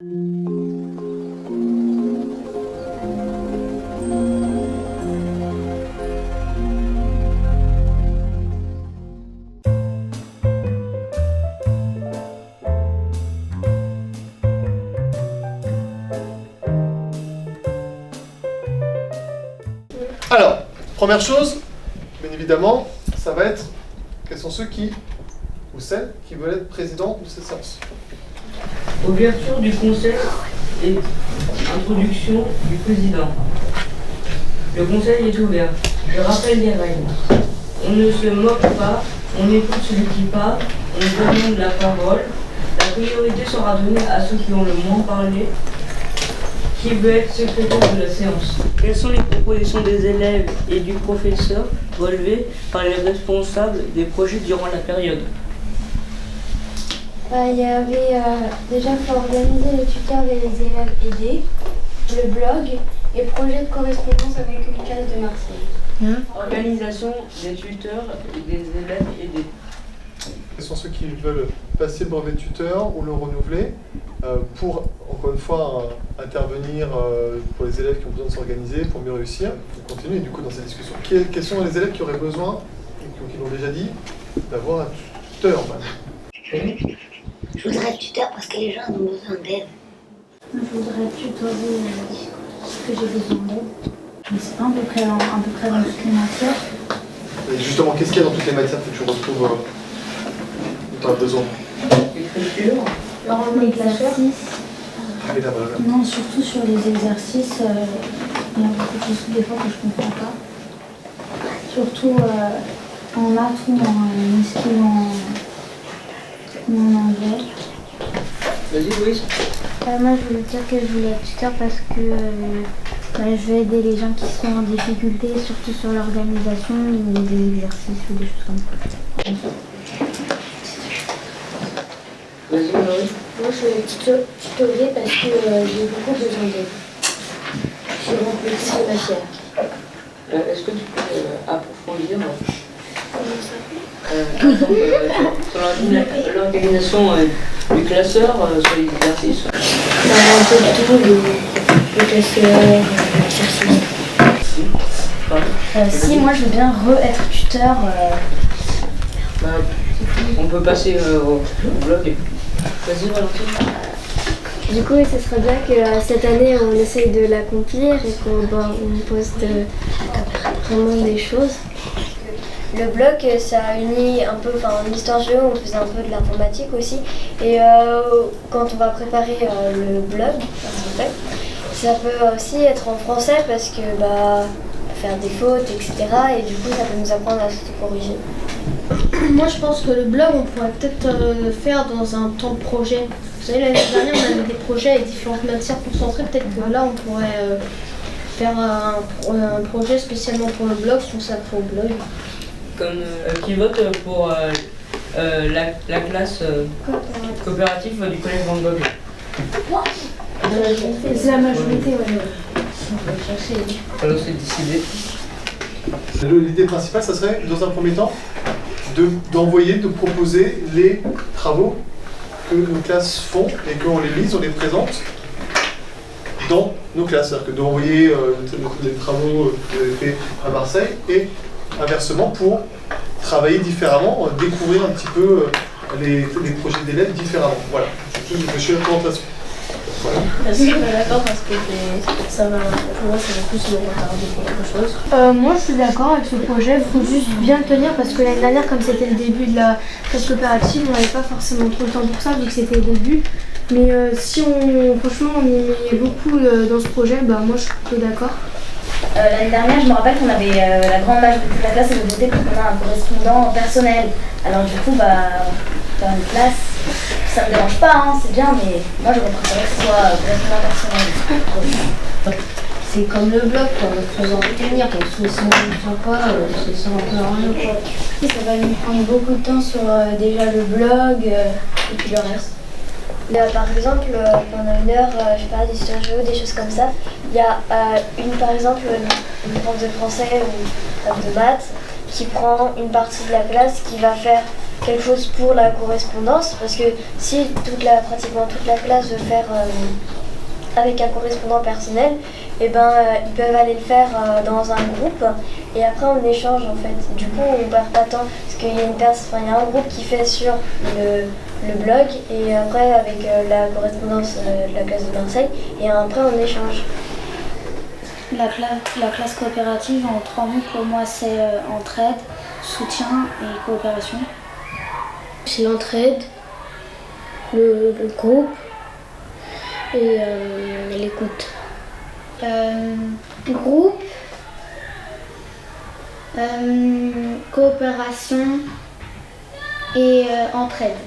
Alors, première chose, bien évidemment, ça va être quels sont ceux qui, ou celles, qui veulent être présidents de cette séance. Ouverture du conseil et introduction du président. Le conseil est ouvert. Je rappelle les règles. On ne se moque pas, on écoute celui qui parle, on demande la parole. La priorité sera donnée à ceux qui ont le moins parlé. Qui veut être secrétaire de la séance? Quelles sont les propositions des élèves et du professeur relevées par les responsables des projets durant la période? Il y avait déjà, il faut organiser les tuteurs et les élèves aidés, le blog et projet de correspondance avec une classe de Marseille. Organisation des tuteurs et des élèves aidés. Quels sont ceux qui veulent passer le brevet de tuteur ou le renouveler pour, encore une fois, intervenir pour les élèves qui ont besoin de s'organiser pour mieux réussir. On continue du coup dans cette discussion. Quels sont les élèves qui auraient besoin, et qui l'ont déjà dit, d'avoir un tuteur Je voudrais être tuteur parce que les gens ont besoin d'aide. Je voudrais tutorer parce que j'ai besoin d'aide. Mais c'est pas à peu près dans toutes les matières. Et justement, qu'est-ce qu'il y a dans toutes les matières que tu retrouves où tu as besoin? L'écriture. L'exercice. Et là, voilà. Non, surtout sur les exercices, il y a beaucoup de choses des fois que je comprends pas. Surtout en maths ou en esquive ou en anglais. Vas-y, Louise. Moi, je voulais dire que je voulais être tuteur parce que je veux aider les gens qui sont en difficulté, surtout sur l'organisation des exercices ou des choses comme ça. Vas-y, Marie. Moi, je voulais être tutorer parce que j'ai beaucoup besoin d'aide. J'ai remplacé les matières. Est-ce que tu peux approfondir sur l'organisation du classeur sur les exercices? Un peu de tout, le classeur, l'exercice. Si, moi je veux bien être tuteur. On peut passer au blog. Vas-y, Valentine. Du coup, ce serait bien que cette année on essaye de l'accomplir et qu'on poste vraiment des choses. Le blog, ça unit un peu, en histoire géo, on faisait un peu de l'informatique aussi. Et quand on va préparer le blog, ça peut aussi être en français parce que faire des fautes, etc. Et du coup, ça peut nous apprendre à se corriger. Moi, je pense que le blog, on pourrait peut-être le faire dans un temps de projet. Vous savez, l'année dernière, on avait des projets avec différentes matières concentrées. Peut-être que là, on pourrait faire un projet spécialement pour le blog, consacré au blog. Comme qui vote pour la classe coopérative du collège Van Gogh? C'est la majorité, Alors c'est décidé. L'idée principale, ça serait, dans un premier temps, d'envoyer, de proposer les travaux que nos classes font et qu'on les lise, on les présente dans nos classes. C'est-à-dire que d'envoyer les travaux que vous avez fait à Marseille et inversement pour travailler différemment, découvrir un petit peu les projets d'élèves différemment. Voilà, je suis la présentation. Voilà. Est-ce que tu es d'accord parce que ça va, pour moi, ça va plus me retarder qu'autre chose? Moi, je suis d'accord avec ce projet. Il faut juste bien le tenir parce que l'année dernière, comme c'était le début de la classe coopérative, on n'avait pas forcément trop le temps pour ça vu que c'était le début. Mais si franchement, on y met beaucoup dans ce projet, moi, je suis plutôt d'accord. L'année dernière, je me rappelle qu'on avait la grande majorité de la classe avait voté pour qu'on ait un correspondant personnel. Alors du coup, faire une classe, ça me dérange pas, c'est bien, mais moi j'aurais préféré que ce soit correspondant personnel. C'est comme le blog, quoi, on faisant tenir, parce que sinon on ne sent pas, c'est ça un peu rien, quoi. Ça va nous prendre beaucoup de temps sur déjà le blog et puis le reste. Là, par exemple, pendant une heure, je parle d'histoire géo, des choses comme ça. Il y a par exemple, une prof de français ou une prof de maths qui prend une partie de la classe qui va faire quelque chose pour la correspondance, parce que si pratiquement toute la classe veut faire avec un correspondant personnel, et ils peuvent aller le faire dans un groupe et après on échange en fait. Du coup on perd pas de temps parce qu'il y a il y a un groupe qui fait sur le blog et après avec la correspondance de la classe de Marseille et après on échange. La classe coopérative en 3 mots pour moi c'est entraide, soutien et coopération. C'est l'entraide, le groupe et l'écoute. Groupe, coopération et entraide.